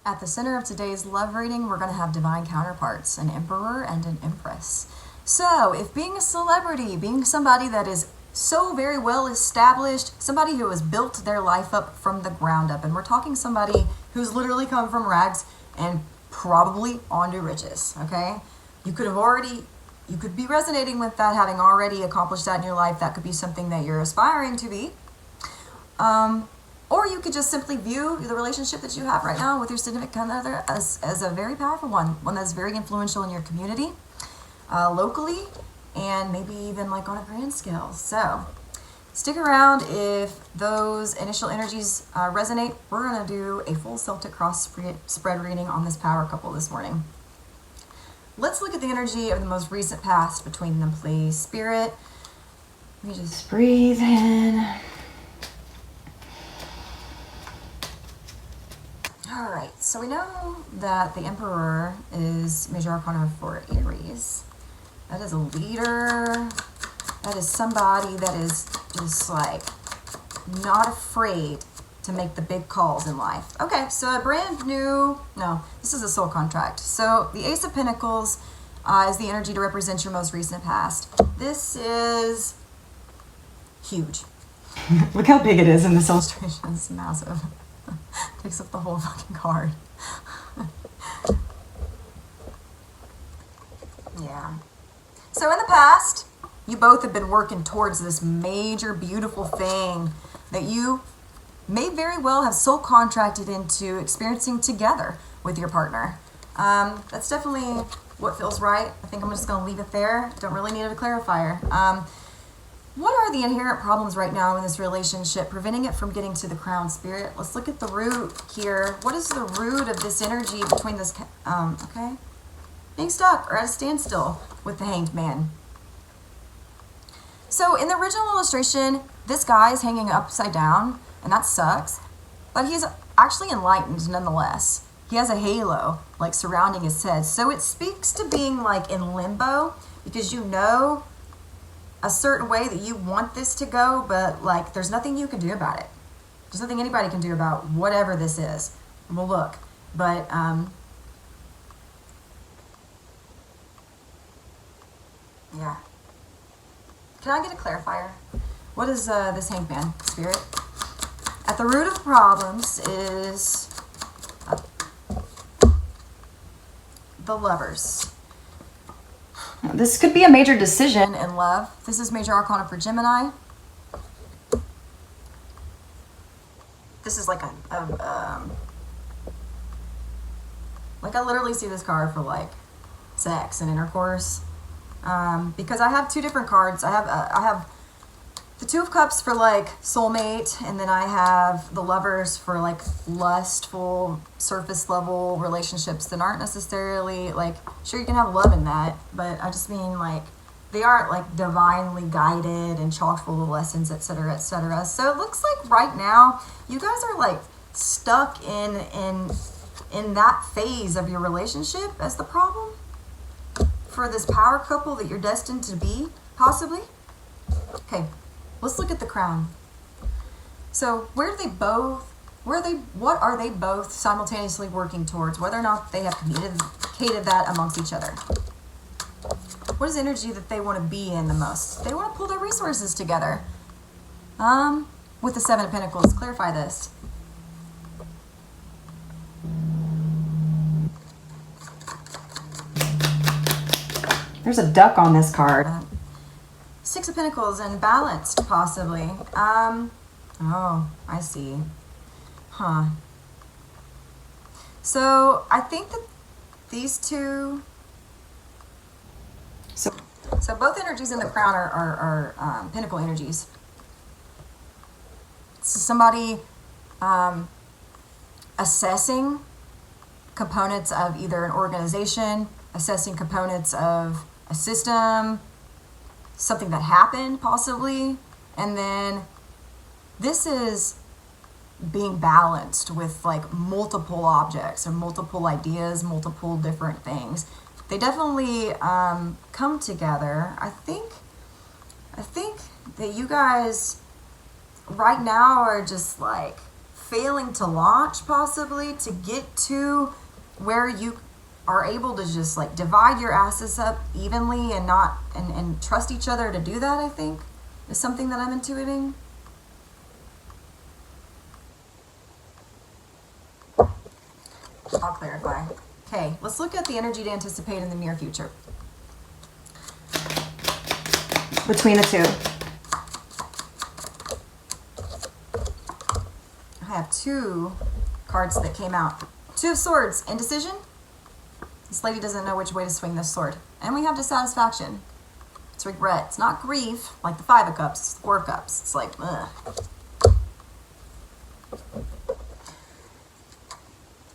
At the center of today's love reading, we're going to have divine counterparts, an emperor and an empress. So, if being a celebrity, being somebody that is so very well established, somebody who has built their life up from the ground up, and we're talking somebody who's literally come from rags and probably onto riches, okay? You could be resonating with that, having already accomplished that in your life. That could be something that you're aspiring to be. Or you could just simply view the relationship that you have right now with your significant other as a very powerful one that's very influential in your community, locally, and maybe even like on a grand scale. So stick around if those initial energies resonate. We're going to do a full Celtic cross spread reading on this power couple this morning. Let's look at the energy of the most recent past between them, please. Spirit, let me just breathe in. All right, so we know that the Emperor is major arcana for Aries. That is a leader. That is somebody that is just like not afraid to make the big calls in life. Okay, so this is a soul contract. So the Ace of Pentacles is the energy to represent your most recent past. This is huge. Look how big it is in this illustration. It's massive. Takes up the whole fucking card. Yeah. So in the past, you both have been working towards this major, beautiful thing that you may very well have soul contracted into experiencing together with your partner. That's definitely what feels right. I think I'm just going to leave it there. Don't really need a clarifier. What are the inherent problems right now in this relationship preventing it from getting to the crown, Spirit? Let's look at the root here. What is the root of this energy between this, okay? Being stuck or at a standstill with the Hanged Man. So in the original illustration, this guy is hanging upside down, and that sucks, but he's actually enlightened nonetheless. He has a halo, like, surrounding his head. So it speaks to being, like, in limbo, because you know a certain way that you want this to go, but like there's nothing you can do about it. There's nothing anybody can do about whatever this is. We'll look, but yeah. Can I get a clarifier? What is this Hanged Man, Spirit? At the root of the problems is the Lovers. This could be a major decision in love. This is major arcana for Gemini. This is like like I literally see this card for like sex and intercourse. Because I have two different cards. I have the Two of Cups for like soulmate, and then I have the Lovers for like lustful, surface level relationships that aren't necessarily like, sure, you can have love in that, but I just mean like they aren't like divinely guided and chock full of lessons, etc., etc. So it looks like right now you guys are like stuck in that phase of your relationship as the problem for this power couple that you're destined to be, possibly. Okay. Let's look at the crown. So what are they both simultaneously working towards, whether or not they have communicated that amongst each other? What is the energy that they want to be in the most? They want to pull their resources together. With the Seven of Pentacles, clarify this. There's a duck on this card. Six of Pentacles and balanced, possibly. Oh, I see. Huh. So I think that these two. So both energies in the crown are Pentacle energies. So somebody assessing components of either an organization, assessing components of a system, something that happened possibly, and then this is being balanced with like multiple objects or multiple ideas, multiple different things. They definitely come together. I think that you guys right now are just like failing to launch, possibly, to get to where you are able to just like divide your asses up evenly and not and trust each other to do that, I think, is something that I'm intuiting. I'll clarify. Okay, let's look at the energy to anticipate in the near future between the two. I have two cards that came out. Two of Swords, indecision. This lady doesn't know which way to swing this sword. And we have dissatisfaction. It's regret. It's not grief, like the Five of Cups. It's the Four of Cups. It's like, ugh.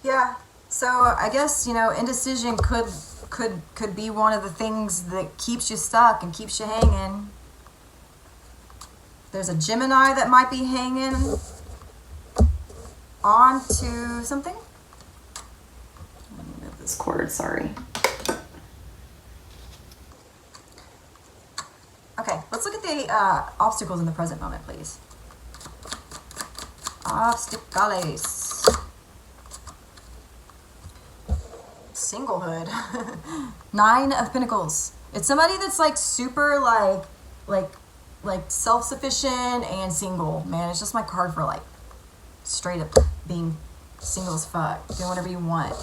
Yeah. So I guess, you know, indecision could be one of the things that keeps you stuck and keeps you hanging. There's a Gemini that might be hanging on to something. Let me move this cord, sorry. Okay, let's look at the obstacles in the present moment, please. Obstacles. Singlehood. Nine of Pentacles. It's somebody that's like super like self-sufficient and single. Man, it's just my card for like straight up being single as fuck. Doing whatever you want.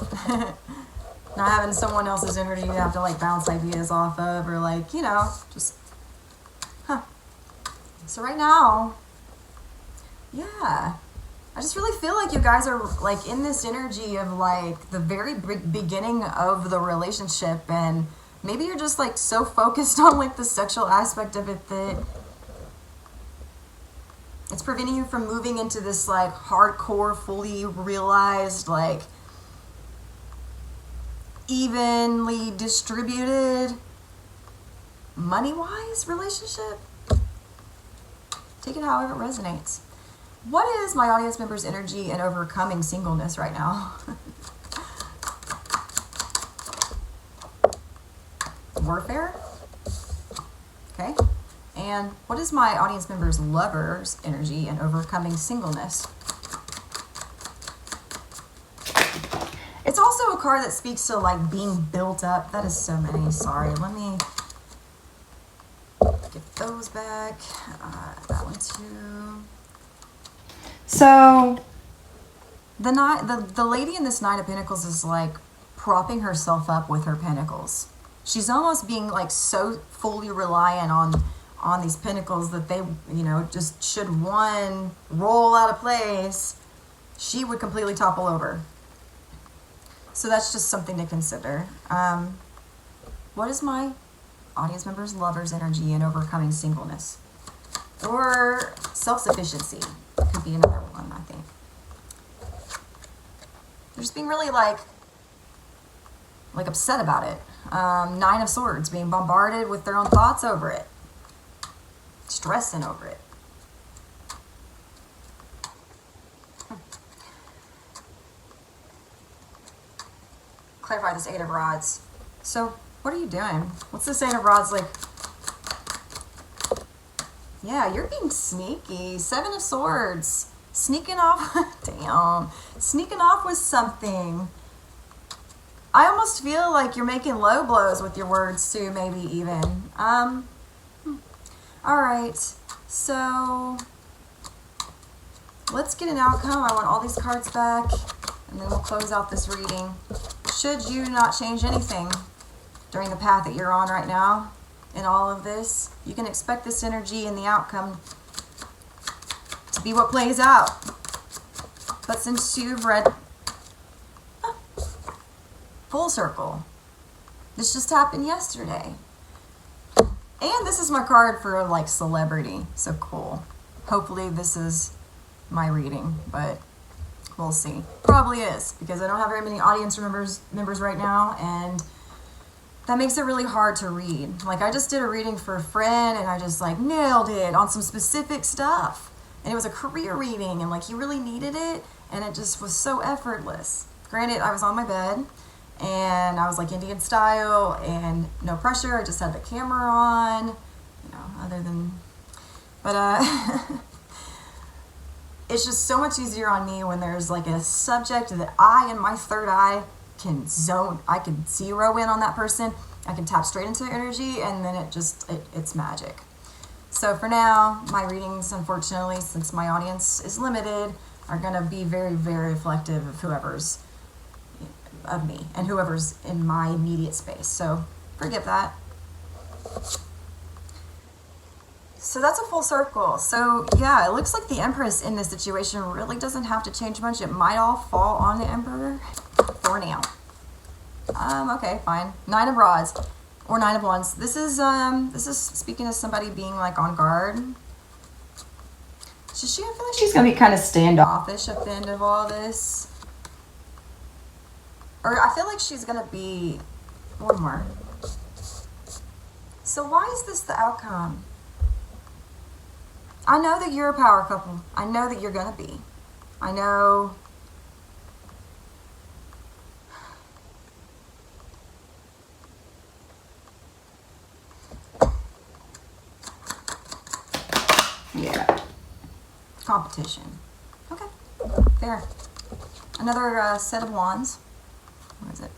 Not having someone else's energy you have to like bounce ideas off of, or like, you know, just So right now, yeah, I just really feel like you guys are like in this energy of like the very beginning of the relationship, and maybe you're just like so focused on like the sexual aspect of it that it's preventing you from moving into this like hardcore, fully realized, like evenly distributed, money-wise relationship. Take it however it resonates. What is my audience member's energy in overcoming singleness right now? Warfare? Okay. And what is my audience member's lover's energy in overcoming singleness? It's also a card that speaks to like being built up. That is so many. Sorry. Let me get those back. That one too. So the lady in this Nine of Pentacles is like propping herself up with her pentacles. She's almost being like so fully reliant on these pentacles that they, you know, just should one roll out of place, she would completely topple over. So that's just something to consider. What is my audience member's lover's energy in overcoming singleness? Or self-sufficiency could be another one, I think. They're just being really like upset about it. Nine of Swords, being bombarded with their own thoughts over it. Stressing over it. Clarify this Eight of Rods. So, what are you doing? What's this Eight of Rods like? Yeah, you're being sneaky. Seven of Swords. Sneaking off. Damn. Sneaking off with something. I almost feel like you're making low blows with your words too, maybe even. Alright. So, let's get an outcome. I want all these cards back. And then we'll close out this reading. Should you not change anything during the path that you're on right now in all of this, you can expect this energy and the outcome to be what plays out. But since you've read full circle, this just happened yesterday. And this is my card for like celebrity, so cool. Hopefully this is my reading, but we'll see. Probably is, because I don't have very many audience members right now, and that makes it really hard to read. Like, I just did a reading for a friend, and I just like nailed it on some specific stuff. And it was a career reading, and like he really needed it, and it just was so effortless. Granted, I was on my bed, and I was like Indian style, and no pressure. I just had the camera on, you know, other than, but it's just so much easier on me when there's like a subject that I, in my third eye, can zone. I can zero in on that person. I can tap straight into their energy, and then it's magic. So for now, my readings, unfortunately, since my audience is limited, are going to be very, very reflective of whoever's of me and whoever's in my immediate space. So forgive that. So that's a full circle. So yeah, it looks like the Empress in this situation really doesn't have to change much. It might all fall on the Emperor for now. Okay, fine. 9 of Rods or 9 of Wands. This is speaking of somebody being like on guard. So I feel like she's gonna be kind of standoffish at the end of all this. Or I feel like she's gonna be one more. So why is this the outcome? I know that you're a power couple. I know that you're gonna be. I know. Yeah. Competition. Okay. Fair. Another set of wands. What is it?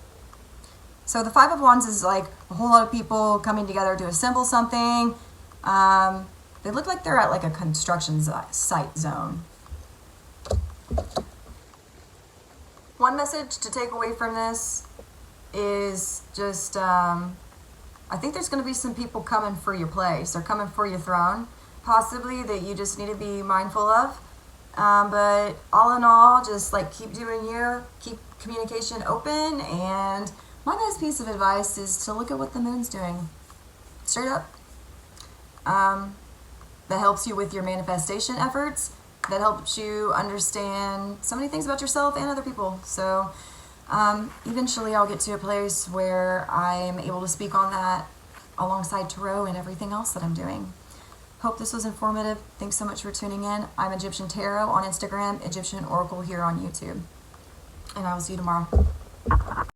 So the 5 of Wands is like a whole lot of people coming together to assemble something. They look like they're at like a construction site zone. One message to take away from this is just, I think there's going to be some people coming for your place or coming for your throne, possibly, that you just need to be mindful of. But all in all, just like keep doing you, keep communication open, and my best piece of advice is to look at what the moon's doing. Straight up. That helps you with your manifestation efforts. That helps you understand so many things about yourself and other people. So eventually I'll get to a place where I'm able to speak on that alongside tarot and everything else that I'm doing. Hope this was informative. Thanks so much for tuning in. I'm Egyptian Tarot on Instagram, Egyptian Oracle here on YouTube. And I will see you tomorrow.